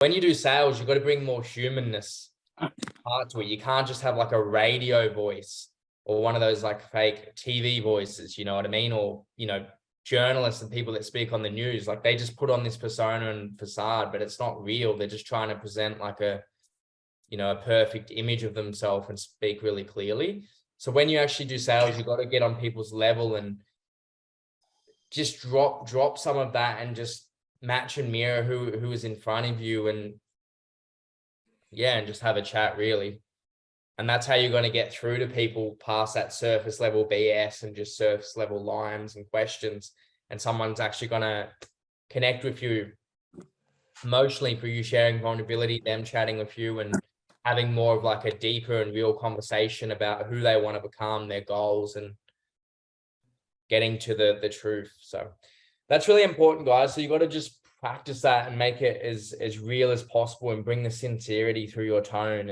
when you do sales, you've got to bring more humanness part to it. You can't just have like a radio voice or one of those like fake TV voices, you know what I mean? Or, you know, journalists and people that speak on the news, like they just put on this persona and facade, but it's not real. They're just trying to present like a, you know, a perfect image of themselves and speak really clearly. So when you actually do sales, you've got to get on people's level and just drop some of that and just match and mirror who is in front of you, and yeah, and just have a chat really. And that's how you're going to get through to people past that surface level BS and just surface level lines and questions. And someone's actually going to connect with you emotionally for you sharing vulnerability, them chatting with you and having more of like a deeper and real conversation about who they want to become, their goals, and getting to the truth. So that's really important, guys. So you got to just practice that and make it as real as possible and bring the sincerity through your tone.